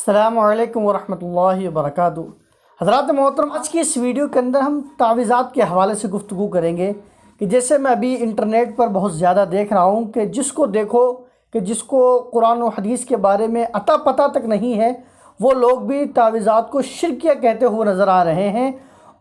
السلام علیکم ورحمۃ اللہ وبرکاتہ۔ حضرات محترم، آج کی اس ویڈیو کے اندر ہم تعویذات کے حوالے سے گفتگو کریں گے کہ جیسے میں ابھی انٹرنیٹ پر بہت زیادہ دیکھ رہا ہوں کہ جس کو دیکھو کہ جس کو قرآن و حدیث کے بارے میں عطا پتہ تک نہیں ہے وہ لوگ بھی تعویذات کو شرکیہ کہتے ہوئے نظر آ رہے ہیں،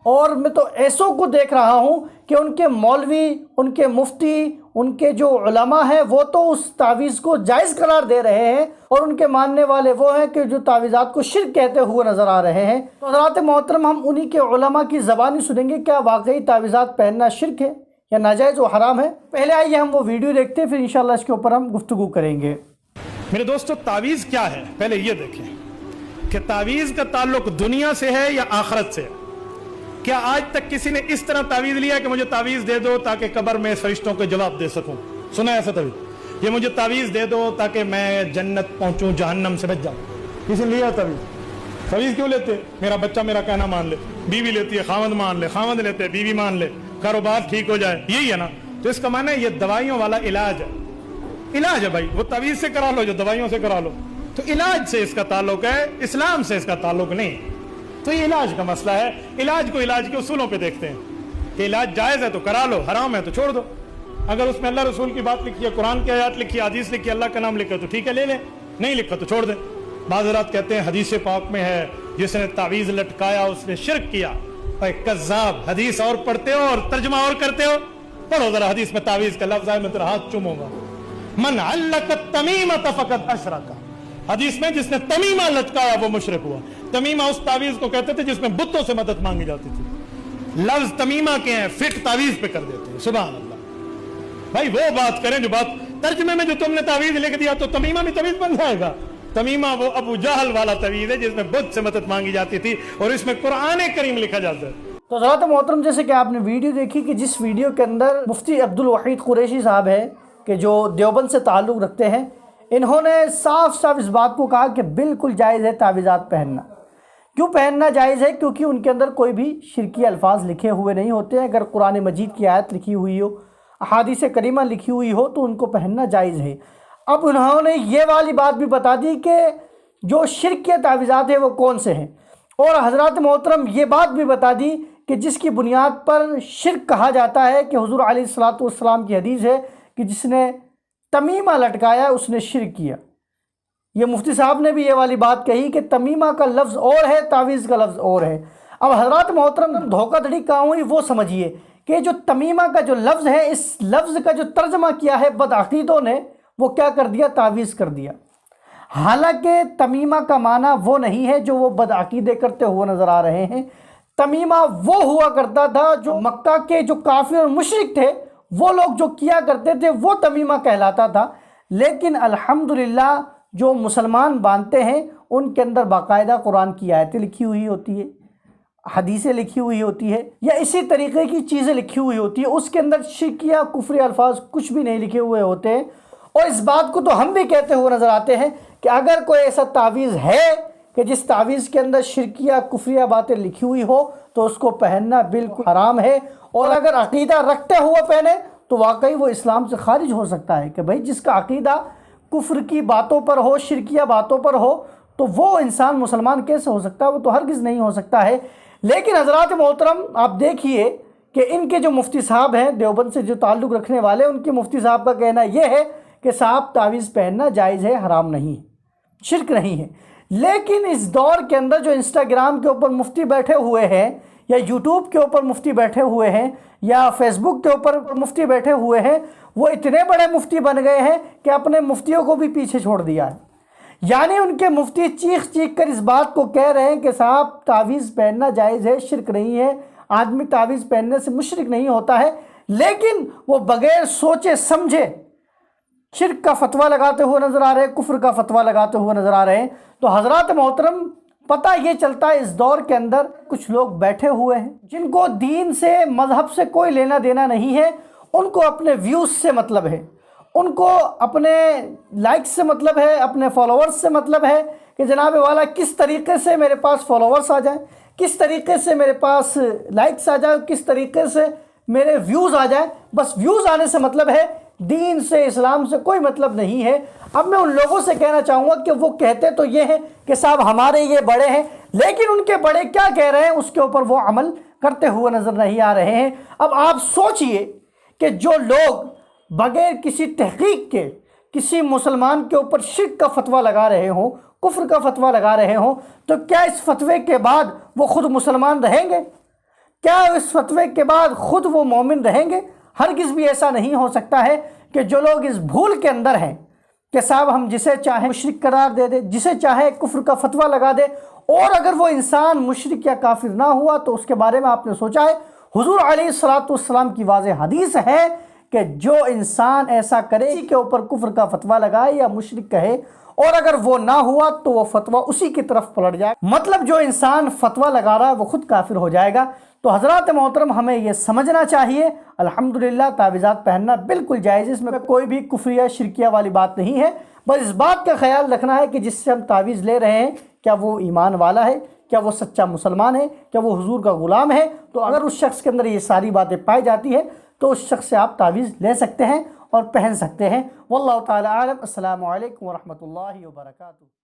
اور میں تو ایسوں کو دیکھ رہا ہوں کہ ان کے مولوی، ان کے مفتی، ان کے جو علماء ہیں وہ تو اس تعویذ کو جائز قرار دے رہے ہیں، اور ان کے ماننے والے وہ ہیں کہ جو تعویذات کو شرک کہتے ہوئے نظر آ رہے ہیں۔ تو حضرات محترم، ہم انہی کے علماء کی زبانی سنیں گے کیا واقعی تعویذات پہننا شرک ہے یا ناجائز و حرام ہے۔ پہلے آئیے ہم وہ ویڈیو دیکھتے ہیں، پھر انشاءاللہ اس کے اوپر ہم گفتگو کریں گے۔ میرے دوستو، تعویذ کیا ہے؟ پہلے یہ دیکھیں کہ تعویذ کا تعلق دنیا سے ہے یا آخرت سے؟ کیا آج تک کسی نے اس طرح تعویذ لیا کہ مجھے تعویذ دے دو تاکہ قبر میں فرشتوں کو جواب دے سکوں؟ سنا ہے ایسا تعویذ؟ یہ مجھے تعویذ دے دو تاکہ میں جنت پہنچوں، جہنم سے بچ جاؤں؟ کسی نے لیا تعویذ؟ تعویذ کیوں لیتے؟ میرا بچہ میرا کہنا مان لے، بیوی لیتی ہے خاوند مان لے، خاوند لیتے ہے بیوی مان لے، کاروبار ٹھیک ہو جائے، یہی ہے نا؟ تو اس کا معنی ہے یہ دوائیوں والا علاج ہے۔ علاج ہے بھائی، وہ تعویذ سے کرا لو جو دوائیوں سے کرا لو، تو علاج سے اس کا تعلق ہے، اسلام سے اس کا تعلق نہیں۔ تو یہ علاج کا مسئلہ ہے۔ علاج کو علاج کے اصولوں پہ دیکھتے ہیں کہ علاج جائز ہے تو کرا لو، حرام ہے تو چھوڑ دو۔ اگر اس میں اللہ رسول کی بات لکھی ہے، قرآن کی آیات لکھی ہے، حدیث لکھی ہے، اللہ کا نام لکھا تو ٹھیک ہے لے لیں، نہیں لکھا تو چھوڑ دیں۔ بعض حضرات کہتے ہیں حدیث پاک میں ہے جس نے تعویذ لٹکایا اس نے شرک کیا۔ اے کذاب، حدیث اور پڑھتے ہو اور ترجمہ اور کرتے ہو۔ پڑھو ذرا حدیث میں تعویذ کا لفظ ہے، میں تیرا ہاتھ چوموں گا۔ من علق التمیمۃ فقد اشرک، حدیث میں جس نے تمیمہ لٹکایا وہ مشرک ہوا۔ تمیمہ اس تعویذ کو کہتے تھے جس میں بتوں سے مدد مانگی جاتی تھی۔ لفظ تمیمہ کے ہیں، فٹ تعویذ پہ کر دیتے ہیں۔ سبحان اللہ۔ بھائی وہ بات کریں جو بات ترجمے میں جو تم نے تعویذ لکھ دیا تو تمیمہ بھی تعویذ بن جائے گا؟ تمیمہ وہ ابو جہل والا تعویذ ہے جس میں بت سے مدد مانگی جاتی تھی، اور اس میں قرآن کریم لکھا جاتا ہے۔ تو حضرات محترم، جیسے کہ آپ نے ویڈیو دیکھی کہ جس ویڈیو کے اندر مفتی عبدالوحید قریشی صاحب ہیں کہ جو دیوبند سے تعلق رکھتے ہیں، انہوں نے صاف صاف اس بات کو کہا کہ بالکل جائز ہے تعویذات پہننا۔ کیوں پہننا جائز ہے؟ کیونکہ ان کے اندر کوئی بھی شرکی الفاظ لکھے ہوئے نہیں ہوتے ہیں۔ اگر قرآن مجید کی آیت لکھی ہوئی ہو، احادیث کریمہ لکھی ہوئی ہو تو ان کو پہننا جائز ہے۔ اب انہوں نے یہ والی بات بھی بتا دی کہ جو شرک کے تعویذات ہیں وہ کون سے ہیں، اور حضرات محترم یہ بات بھی بتا دی کہ جس کی بنیاد پر شرک کہا جاتا ہے کہ حضور علیہ الصلوۃ والسلام کی حدیث ہے کہ جس نے تمیمہ لٹکایا اس نے شرک کیا۔ یہ مفتی صاحب نے بھی یہ والی بات کہی کہ تمیمہ کا لفظ اور ہے، تعویذ کا لفظ اور ہے۔ اب حضرات محترم، دھوکہ دھڑی کہاں ہوئی وہ سمجھیے کہ جو تمیمہ کا جو لفظ ہے، اس لفظ کا جو ترجمہ کیا ہے بدعقیدوں نے، وہ کیا کر دیا؟ تعویذ کر دیا۔ حالانکہ تمیمہ کا معنی وہ نہیں ہے جو وہ بدعقیدے کرتے ہوئے نظر آ رہے ہیں۔ تمیمہ وہ ہوا کرتا تھا جو مکہ کے جو کافر اور مشرک تھے وہ لوگ جو کیا کرتے تھے، وہ تمیمہ کہلاتا تھا۔ لیکن الحمدللہ جو مسلمان باندھتے ہیں ان کے اندر باقاعدہ قرآن کی آیتیں لکھی ہوئی ہوتی ہے، حدیثیں لکھی ہوئی ہوتی ہے، یا اسی طریقے کی چیزیں لکھی ہوئی ہوتی ہے، اس کے اندر شرکیہ کفری الفاظ کچھ بھی نہیں لکھے ہوئے ہوتے ہیں۔ اور اس بات کو تو ہم بھی کہتے ہوئے نظر آتے ہیں کہ اگر کوئی ایسا تعویذ ہے کہ جس تعویذ کے اندر شرکیہ کفریہ باتیں لکھی ہوئی ہو تو اس کو پہننا بالکل حرام ہے، اور اگر عقیدہ رکھتے ہوئے پہنے تو واقعی وہ اسلام سے خارج ہو سکتا ہے۔ کہ بھائی جس کا عقیدہ کفر کی باتوں پر ہو، شرکیہ باتوں پر ہو، تو وہ انسان مسلمان کیسے ہو سکتا ہے؟ وہ تو ہرگز نہیں ہو سکتا ہے۔ لیکن حضرات محترم، آپ دیکھیے کہ ان کے جو مفتی صاحب ہیں دیوبند سے جو تعلق رکھنے والے، ان کے مفتی صاحب کا کہنا یہ ہے کہ صاحب تعویذ پہننا جائز ہے، حرام نہیں ہے، شرک نہیں ہے۔ لیکن اس دور کے اندر جو انسٹاگرام کے اوپر مفتی بیٹھے ہوئے ہیں، یا یوٹیوب کے اوپر مفتی بیٹھے ہوئے ہیں، یا فیس بک کے اوپر مفتی بیٹھے ہوئے ہیں، وہ اتنے بڑے مفتی بن گئے ہیں کہ اپنے مفتیوں کو بھی پیچھے چھوڑ دیا ہے۔ یعنی ان کے مفتی چیخ چیخ کر اس بات کو کہہ رہے ہیں کہ صاحب تعویذ پہننا جائز ہے، شرک نہیں ہے، آدمی تعویذ پہننے سے مشرک نہیں ہوتا ہے، لیکن وہ بغیر سوچے سمجھے شرک کا فتویٰ لگاتے ہوئے نظر آ رہے ہیں، کفر کا فتویٰ لگاتے ہوئے نظر آ رہے ہیں۔ تو حضرات محترم، پتہ یہ چلتا ہے اس دور کے اندر کچھ لوگ بیٹھے ہوئے ہیں جن کو دین سے، مذہب سے کوئی لینا دینا نہیں ہے، ان کو اپنے ویوز سے مطلب ہے، ان کو اپنے لائکس سے مطلب ہے، اپنے فالوورز سے مطلب ہے کہ جناب والا کس طریقے سے میرے پاس فالوورز آ جائیں، کس طریقے سے میرے پاس لائکس آ جائیں، کس طریقے سے میرے ویوز آ جائیں۔ بس ویوز آنے سے مطلب ہے دین سے اسلام سے کوئی مطلب نہیں ہے۔ اب میں ان لوگوں سے کہنا چاہوں گا کہ وہ کہتے تو یہ ہیں کہ صاحب ہمارے یہ بڑے ہیں، لیکن ان کے بڑے کیا کہہ رہے ہیں اس کے اوپر وہ عمل کرتے ہوئے نظر نہیں آ رہے ہیں۔ اب آپ سوچئے کہ جو لوگ بغیر کسی تحقیق کے کسی مسلمان کے اوپر شرک کا فتویٰ لگا رہے ہوں، کفر کا فتویٰ لگا رہے ہوں، تو کیا اس فتوے کے بعد وہ خود مسلمان رہیں گے؟ کیا اس فتوے کے بعد خود وہ مومن رہیں گے؟ ہرگز بھی ایسا نہیں ہو سکتا ہے کہ جو لوگ اس بھول کے اندر ہیں کہ صاحب ہم جسے چاہیں مشرک قرار دے دیں، جسے چاہے کفر کا فتویٰ لگا دے، اور اگر وہ انسان مشرک یا کافر نہ ہوا تو اس کے بارے میں آپ نے سوچا ہے؟ حضور علیہ الصلوۃ کی واضح حدیث ہے کہ جو انسان ایسا کرے کے اوپر کفر کا فتویٰ لگائے یا مشرک کہے، اور اگر وہ نہ ہوا تو وہ فتویٰ اسی کی طرف پلٹ جائے، مطلب جو انسان فتویٰ لگا رہا ہے وہ خود کافر ہو جائے گا۔ تو حضرات محترم ہمیں یہ سمجھنا چاہیے، الحمدللہ تعویذات پہننا بالکل جائز ہے، اس میں کوئی بھی کفریہ شرکیہ والی بات نہیں ہے۔ بس اس بات کا خیال رکھنا ہے کہ جس سے ہم تعویذ لے رہے ہیں کیا وہ ایمان والا ہے، کیا وہ سچا مسلمان ہے، کیا وہ حضور کا غلام ہے۔ تو اگر اس شخص کے اندر یہ ساری باتیں پائی جاتی ہے تو اس شخص سے آپ تعویذ لے سکتے ہیں اور پہن سکتے ہیں۔ واللہ تعالی عالم۔ السلام علیکم ورحمۃ اللہ وبرکاتہ۔